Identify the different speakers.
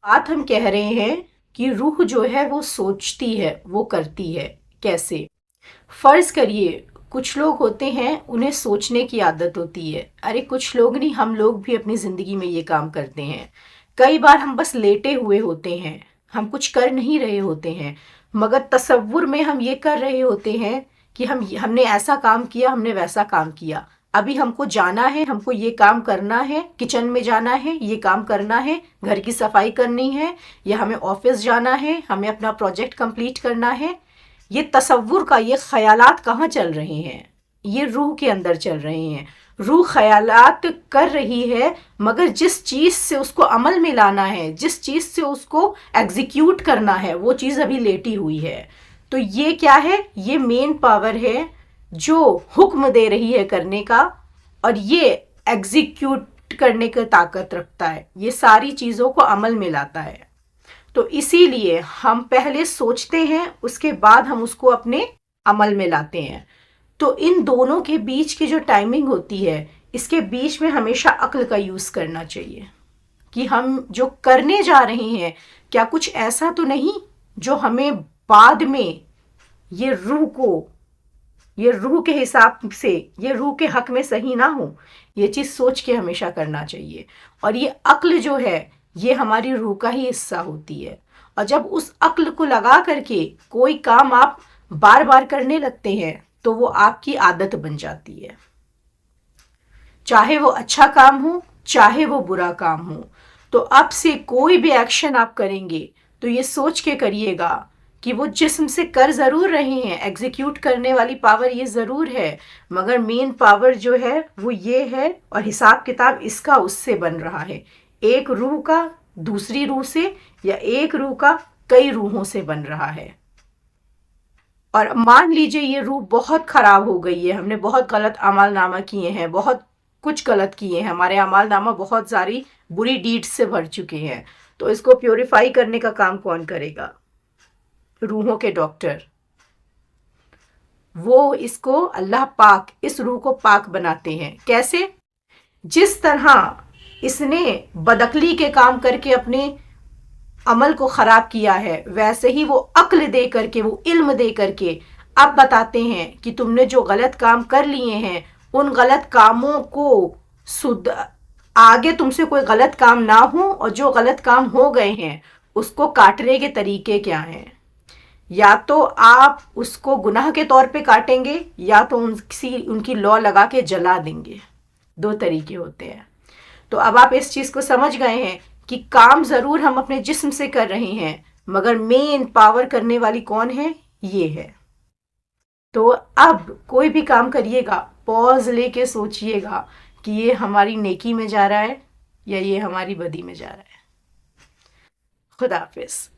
Speaker 1: बात हम कह रहे हैं कि रूह जो है वो सोचती है, वो करती है। कैसे? फर्ज करिए कुछ लोग होते हैं, उन्हें सोचने की आदत होती है। अरे कुछ लोग नहीं, हम लोग भी अपनी ज़िंदगी में ये काम करते हैं। कई बार हम बस लेटे हुए होते हैं, हम कुछ कर नहीं रहे होते हैं, मगर तसव्वुर में हम ये कर रहे होते हैं कि हमने ऐसा काम किया, हमने वैसा काम किया। अभी हमको जाना है, हमको ये काम करना है, किचन में जाना है, ये काम करना है, घर की सफाई करनी है, या हमें ऑफिस जाना है, हमें अपना प्रोजेक्ट कंप्लीट करना है। ये तसव्वुर का, ये ख्यालात कहाँ चल रहे हैं? ये रूह के अंदर चल रहे हैं। रूह ख्यालात कर रही है, मगर जिस चीज़ से उसको अमल में लाना है, जिस चीज़ से उसको एग्जीक्यूट करना है, वो चीज़ अभी लेटी हुई है। तो ये क्या है? ये मेन पावर है जो हुक्म दे रही है करने का, और ये एग्जीक्यूट करने की ताकत रखता है, ये सारी चीज़ों को अमल में लाता है। तो इसीलिए हम पहले सोचते हैं, उसके बाद हम उसको अपने अमल में लाते हैं। तो इन दोनों के बीच की जो टाइमिंग होती है, इसके बीच में हमेशा अक्ल का यूज़ करना चाहिए कि हम जो करने जा रहे हैं, क्या कुछ ऐसा तो नहीं जो हमें बाद में ये रूह को, ये रूह के हिसाब से, ये रूह के हक में सही ना हो। ये चीज़ सोच के हमेशा करना चाहिए। और ये अक्ल जो है, ये हमारी रूह का ही हिस्सा होती है। और जब उस अक्ल को लगा करके कोई काम आप बार बार करने लगते हैं, तो वो आपकी आदत बन जाती है। चाहे वो अच्छा काम हो, चाहे वो बुरा काम हो। तो अब से कोई भी एक्शन आप करेंगे, तो ये सोच के करिएगा कि वो जिस्म से कर ज़रूर रहे हैं, एग्जीक्यूट करने वाली पावर ये ज़रूर है, मगर मेन पावर जो है वो ये है, और हिसाब किताब इसका उससे बन रहा है। एक रूह का दूसरी रूह से, या एक रूह का कई रूहों से बन रहा है। और मान लीजिए ये रूह बहुत ख़राब हो गई है, हमने बहुत गलत अमाल नामा किए हैं, बहुत कुछ गलत किए हैं, हमारे अमाल नामा बहुत सारी बुरी डीड्स से भर चुके हैं। तो इसको प्योरीफाई करने का काम कौन करेगा? रूहों के डॉक्टर। वो इसको, अल्लाह पाक इस रूह को पाक बनाते हैं। कैसे? जिस तरह इसने बदअक्ली के काम करके अपने अमल को ख़राब किया है, वैसे ही वो अक्ल दे करके, वो इल्म दे करके अब बताते हैं कि तुमने जो गलत काम कर लिए हैं, उन गलत कामों को सुध आगे तुमसे कोई गलत काम ना हो, और जो गलत काम हो गए हैं उसको काटने के तरीके क्या हैं। या तो आप उसको गुनाह के तौर पे काटेंगे, या तो उनकी लौ लगा के जला देंगे। दो तरीके होते हैं। तो अब आप इस चीज़ को समझ गए हैं कि काम ज़रूर हम अपने जिस्म से कर रहे हैं, मगर मेन पावर करने वाली कौन है? ये है। तो अब कोई भी काम करिएगा, पॉज लेके सोचिएगा कि ये हमारी नेकी में जा रहा है, या ये हमारी बदी में जा रहा है। खुदा हाफिज़।